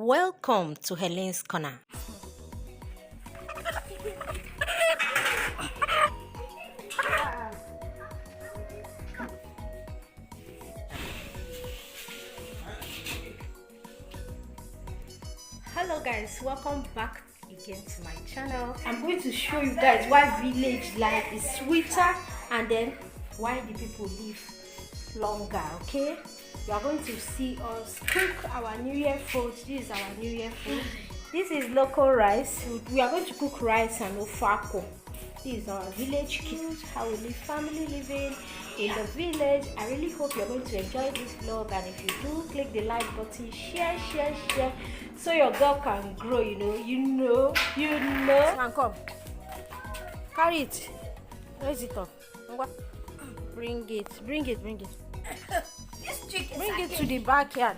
Welcome to Helen's Corner. Hello guys, welcome back again to my channel. I'm going to show you guys why village life is sweeter and then why the people live longer. Okay, you are going to see us cook our New Year food. This is our New Year food. This is local rice. We are going to cook rice and ofako. This is our village kids, how we live, family living in the village. I really hope you're going to enjoy this vlog, and if you do, click the like button, share, so your girl can grow. You know. Man, come, carry it, raise it up. Bring it. Bring it to the backyard.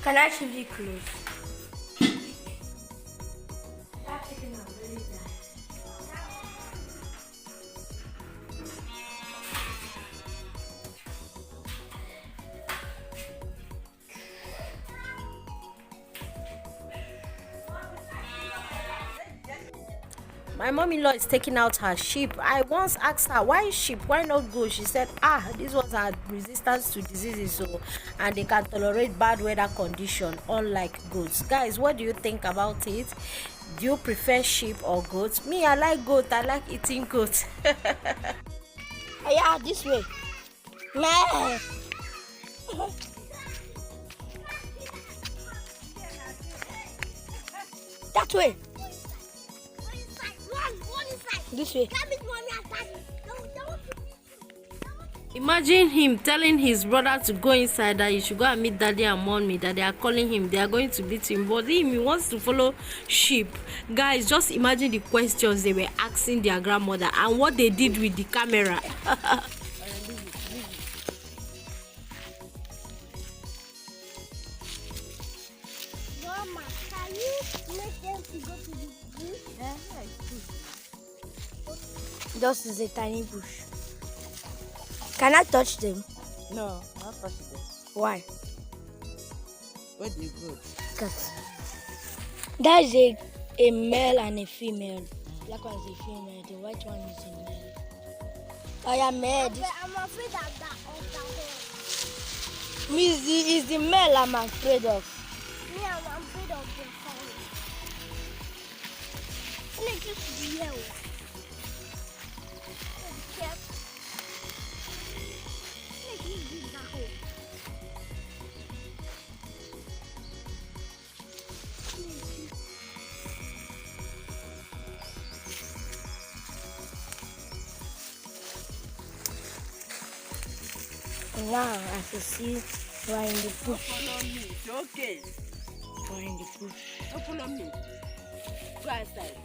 Can I shift it close? My mom-in-law is taking out her sheep. I once asked her, why sheep, why not goat? She said, this was her resistance to diseases, so and they can tolerate bad weather condition, unlike goats. Guys, what do you think about it? Do you prefer sheep or goats? Me, I like goat. I like eating goat. Yeah, this way. That way. This way. Imagine him telling his brother to go inside, that you should go and meet daddy and mommy, that they are calling him, they are going to beat him, but he wants to follow sheep. Guys, just imagine the questions they were asking their grandmother and what they did with the camera. Mama, can you make them to go to the bush? Yeah, it's good. Just is a tiny bush. Can I touch them? No, not touch them. Why? Where do you go? Because that is a male and a female. Black one is a female, the white one is a male. I am male. I'm afraid of that one. Me is the male I'm afraid of. Me, I'm afraid of the phone. Snake is the yellow. Now, as you see, we're in the bush. Don't follow me, it's okay. We're in the bush. Don't follow me. Go outside.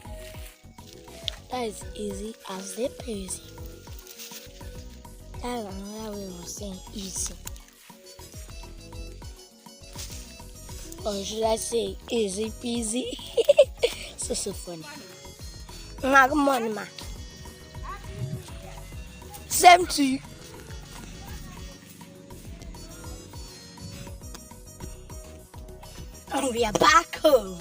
That is easy as they easy. That's another way of saying easy. Or should I say easy peasy? So funny. Good morning, ma. Same to you. And we are back home.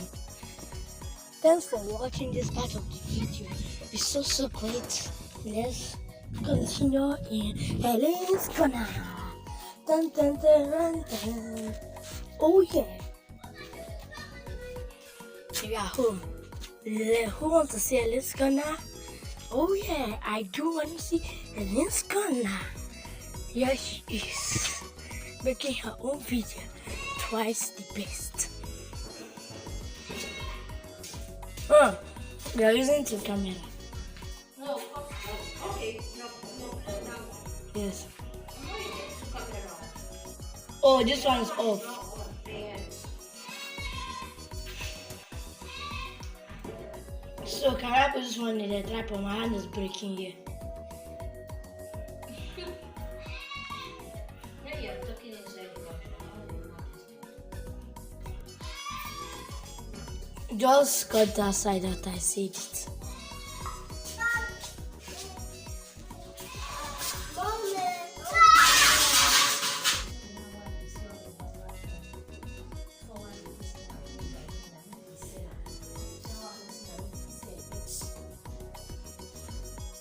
Thanks for watching this part of the video. It's so great. Let's continue in Helen's Corner. Dun, dun, dun, dun, dun. Oh yeah. We are home. Who wants to see Helen's Corner? Oh yeah, I do want to see Helen's Corner. Here she is, making her own video. Twice the best. They are using two camera. No, okay, no. Yes. Oh, this one is off. So can I put this one in the tripod? My hand is breaking here. Yeah, you're talking inside the Just cut that side that I said it.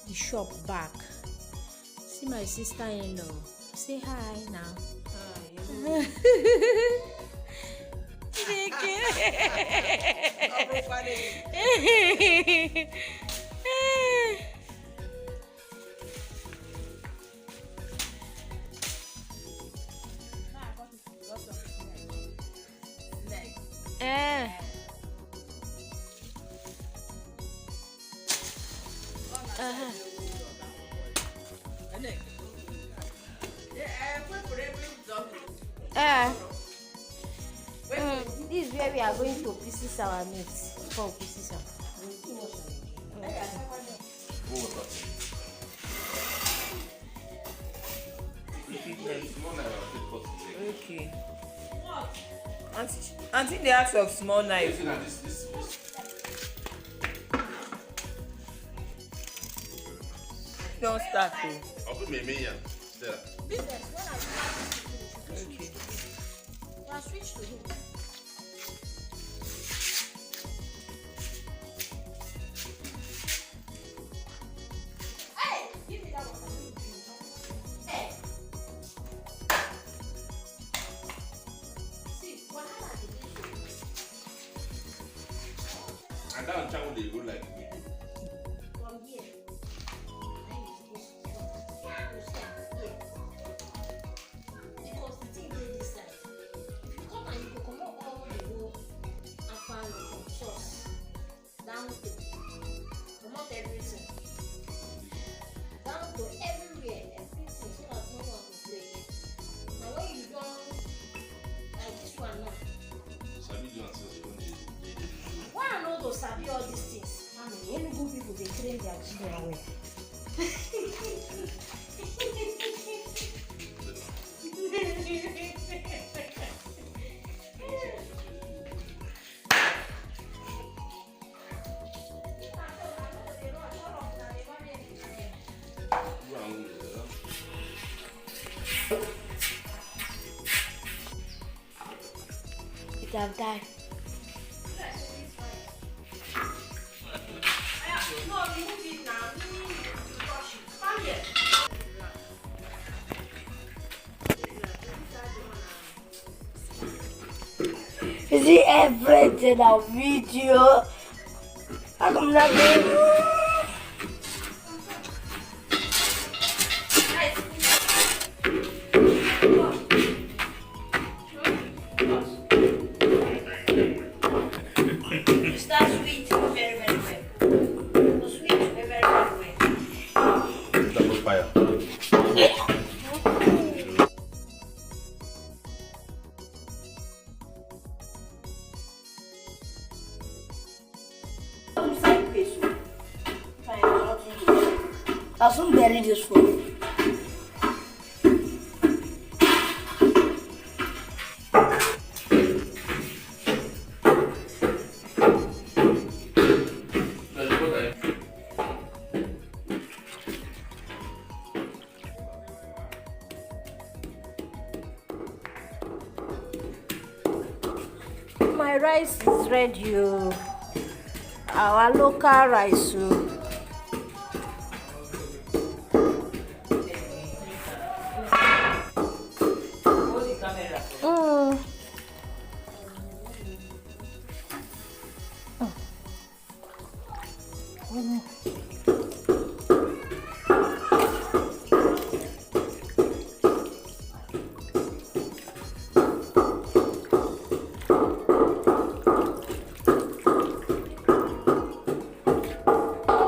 The shop back. See my sister-in-law. Say hi now. This is where we are going to pieces our meat. For pieces of. Okay. Auntie, they ask of small knife. Don't start though. Business, when I Okay. will switch to him. Hey, give me that one. Hey. See, what happened? And that channel they go like From here. Because the thing is this side. If you come and you come up all the whole after from sauce down to come out everything. Down to everywhere, everything, so that no one will break. Now when you don't like this one now, Sabi do until they don't why I know to sabi all these things? I mean, Enugu people they train their children well. It have died. No, remove it now. Wash it. Come here. You see everything on video. I'm not You start sweet very, very well. You sweet very, very well. double fire. I'll soon bury this food. My rice is ready. Our local rice. Hold the camera.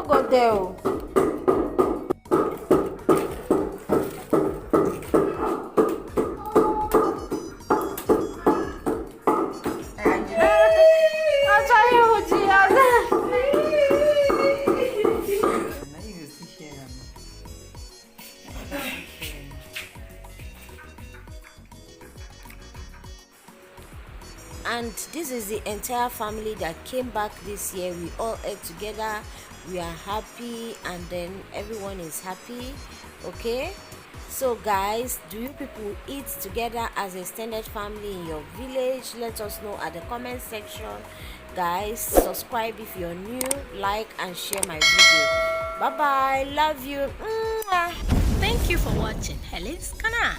Go there. And this is the entire family that came back this year. We all ate together, we are happy, and then everyone is happy. Okay, so guys, do you people eat together as a extended family in your village? Let us know at the comment section. Guys, subscribe if you're new, like and share my video. Bye bye, love you. Mwah. Thank you for watching Helen's Canal.